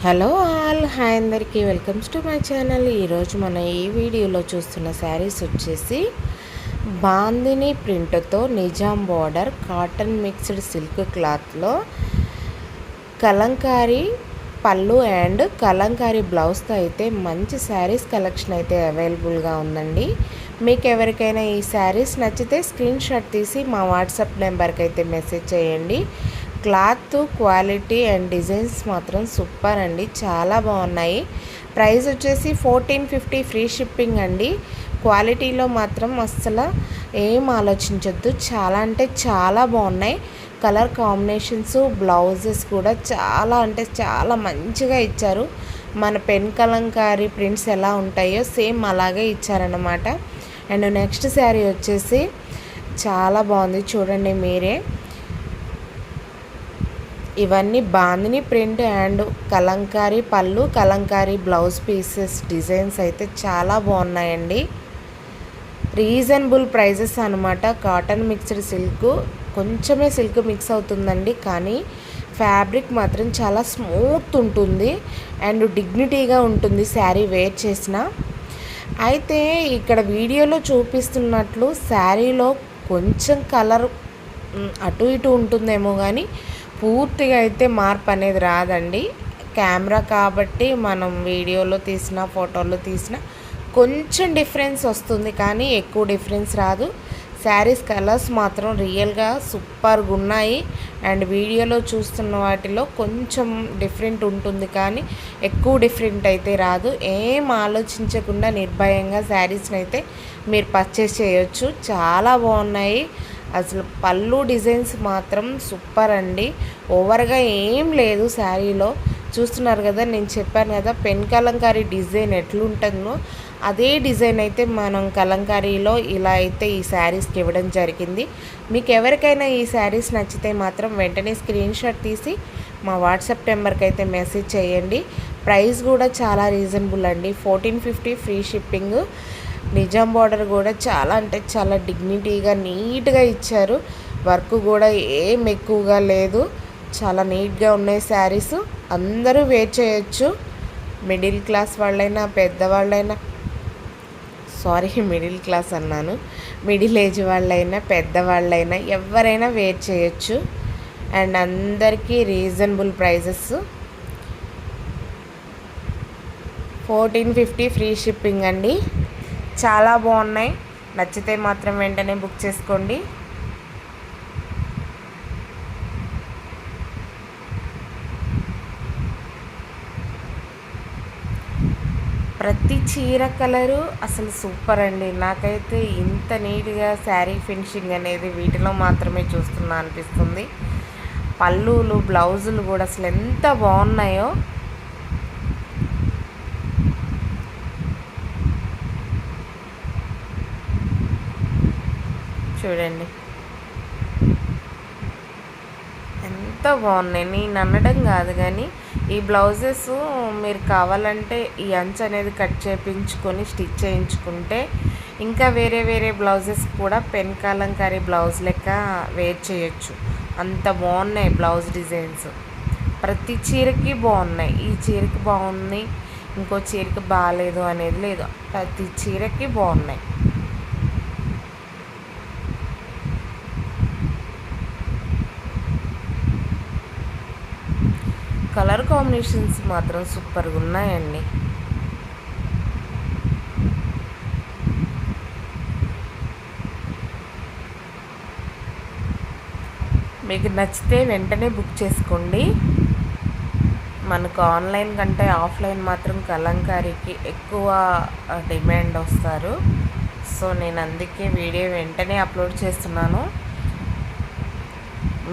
Hello all hi అందరికీ welcomes to my channel. ఈరోజు మన ఈ వీడియోలో చూస్తున్న శారీస్ వచ్చేసి బాందిని ప్రింట్తో Nizam border cotton mixed silk క్లాత్లో కలంకారీ పళ్ళు అండ్ కలంకారీ బ్లౌజ్తో అయితే మంచి శారీస్ కలెక్షన్ అయితే అవైలబుల్గా ఉందండి. మీకు ఎవరికైనా ఈ శారీస్ నచ్చితే స్క్రీన్ షాట్ తీసి మా వాట్సాప్ నెంబర్కి అయితే మెసేజ్ చేయండి. క్లాత్ క్వాలిటీ అండ్ డిజైన్స్ మాత్రం సూపర్ అండి, చాలా బాగున్నాయి. ప్రైస్ వచ్చేసి 1450 ఫ్రీ షిప్పింగ్ అండి. క్వాలిటీలో మాత్రం అస్సలు ఏం ఆలోచించొద్దు, చాలా అంటే చాలా బాగున్నాయి. కలర్ కాంబినేషన్స్ బ్లౌజెస్ కూడా చాలా అంటే చాలా మంచిగా ఇచ్చారు. మన పెన్ కలంకారీ ప్రింట్స్ ఎలా ఉంటాయో సేమ్ అలాగే ఇచ్చారన్నమాట. అండ్ నెక్స్ట్ శారీ వచ్చేసి చాలా బాగుంది, చూడండి మీరే. ఇవన్నీ బాందిని ప్రింట్ అండ్ కలంకారీ పళ్ళు కలంకారీ బ్లౌజ్ పీసెస్ డిజైన్స్ అయితే చాలా బాగున్నాయండి. రీజనబుల్ ప్రైజెస్ అనమాట. కాటన్ మిక్స్డ్ సిల్క్, కొంచెమే సిల్క్ మిక్స్ అవుతుందండి, కానీ ఫ్యాబ్రిక్ మాత్రం చాలా స్మూత్ ఉంటుంది అండ్ డిగ్నిటీగా ఉంటుంది శారీ వేర్ చేసిన. అయితే ఇక్కడ వీడియోలో చూపిస్తున్నట్లు శారీలో కొంచెం కలర్ అటు ఇటు ఉంటుందేమో, కానీ పూర్తిగా అయితే మార్పు అనేది రాదండి. కెమెరా కాబట్టి మనం వీడియోలో తీసిన ఫోటోలో తీసిన కొంచెం డిఫరెన్స్ వస్తుంది, కానీ ఎక్కువ డిఫరెన్స్ రాదు. శారీస్ కలర్స్ మాత్రం రియల్గా సూపర్గా ఉన్నాయి. అండ్ వీడియోలో చూస్తున్న వాటిలో కొంచెం డిఫరెంట్ ఉంటుంది, కానీ ఎక్కువ డిఫరెంట్ అయితే రాదు. ఏం ఆలోచించకుండా నిర్భయంగా శారీస్ని అయితే మీరు పర్చేస్ చేయొచ్చు, చాలా బాగున్నాయి. అసలు పళ్ళు డిజైన్స్ మాత్రం సూపర్ అండి. ఓవర్గా ఏం లేదు శారీలో. చూస్తున్నారు కదా, నేను చెప్పాను కదా పెన్ కలంకారీ డిజైన్ ఎట్లుంటుందో అదే డిజైన్ అయితే మనం కలంకారీలో ఇలా అయితే ఈ శారీస్కి ఇవ్వడం జరిగింది. మీకు ఎవరికైనా ఈ శారీస్ నచ్చితే మాత్రం వెంటనే స్క్రీన్ షాట్ తీసి మా వాట్సాప్ నెంబర్కి అయితే మెసేజ్ చేయండి. ప్రైస్ కూడా చాలా రీజనబుల్ అండి, 1450 ఫ్రీ షిప్పింగ్. నిజాం బార్డర్ కూడా చాలా అంటే చాలా డిగ్నిటీగా నీట్గా ఇచ్చారు. వర్క్ కూడా ఏం ఎక్కువగా లేదు, చాలా నీట్గా ఉన్నాయి శారీస్. అందరూ వేర్ చేయొచ్చు, మిడిల్ క్లాస్ వాళ్ళైనా పెద్దవాళ్ళైనా, మిడిల్ క్లాస్ అన్నాను, మిడిల్ ఏజ్ వాళ్ళైనా పెద్దవాళ్ళైనా ఎవరైనా వేర్ చేయొచ్చు. అండ్ అందరికీ రీజనబుల్ ప్రైజెస్, 1450 ఫ్రీ షిప్పింగ్ అండి. చాలా బాగున్నాయి, నచ్చితే మాత్రం వెంటనే బుక్ చేసుకోండి. ప్రతి చీర కలరు అసలు సూపర్ అండి. నాకైతే ఇంత నీట్గా శారీ ఫినిషింగ్ అనేది వీటిలో మాత్రమే చూస్తున్నా అనిపిస్తుంది. పళ్ళులు బ్లౌజులు కూడా అసలు ఎంత బాగున్నాయో. చూడండి ఎంత బాగున్నాయి. నేను అనడం కాదు, కానీ ఈ బ్లౌజెస్ మీరు కావాలంటే ఈ అంచు అనేది కట్ చేయించుకొని స్టిచ్ చేయించుకుంటే ఇంకా వేరే వేరే బ్లౌజెస్ కూడా పెన్ కలంకారీ బ్లౌజ్ లెక్క వేర్ చేయొచ్చు. అంత బాగున్నాయి బ్లౌజ్ డిజైన్స్. ప్రతి చీరకి బాగున్నాయి. ఈ చీరకి బాగుంది, ఇంకో చీరకి బాగాలేదు అనేది లేదు, ప్రతి చీరకి బాగున్నాయి. కలర్ కాంబినేషన్స్ మాత్రం సూపర్గా ఉన్నాయండి. మీకు నచ్చితే వెంటనే బుక్ చేసుకోండి. మనకు ఆన్లైన్ కంటే ఆఫ్లైన్ మాత్రం కలంకారీకి ఎక్కువ డిమాండ్ వస్తారు. సో నేను అందుకే వీడియో వెంటనే అప్లోడ్ చేస్తున్నాను.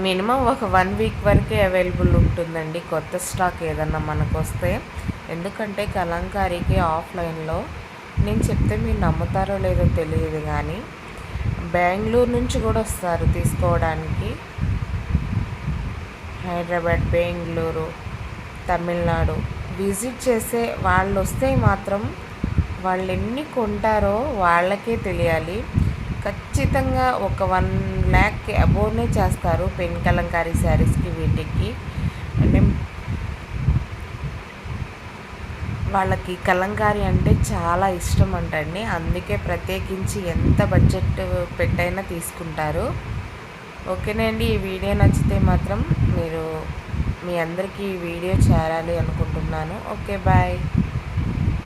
మినిమం ఒక 1 వీక్ వరకే అవైలబుల్ ఉంటుందండి కొత్త స్టాక్ ఏదన్నా మనకు వస్తే. ఎందుకంటే కలంకారీకి ఆఫ్లైన్లో నేను చెప్తే మీరు నమ్ముతారో లేదో తెలియదు, కానీ బెంగళూరు నుంచి కూడా వస్తారు తీసుకోవడానికి. హైదరాబాద్, బెంగళూరు, తమిళనాడు విజిట్ చేసే వాళ్ళు వస్తే మాత్రం వాళ్ళు ఎన్ని కొంటారో వాళ్ళకే తెలియాలి. ఖచ్చితంగా ఒక 1 lakh అబోవ్నే చేస్తారు పెన్ కలంకారీ శారీస్కి వీటికి. అంటే వాళ్ళకి కలంకారీ అంటే చాలా ఇష్టం అంటండి. అందుకే ప్రత్యేకించి ఎంత బడ్జెట్ పెట్టైనా తీసుకుంటారు. ఓకేనండి. ఈ వీడియో నచ్చితే మాత్రం మీరు మీ అందరికీ ఈ వీడియో చేరాలి అనుకుంటున్నాను. Okay, bye.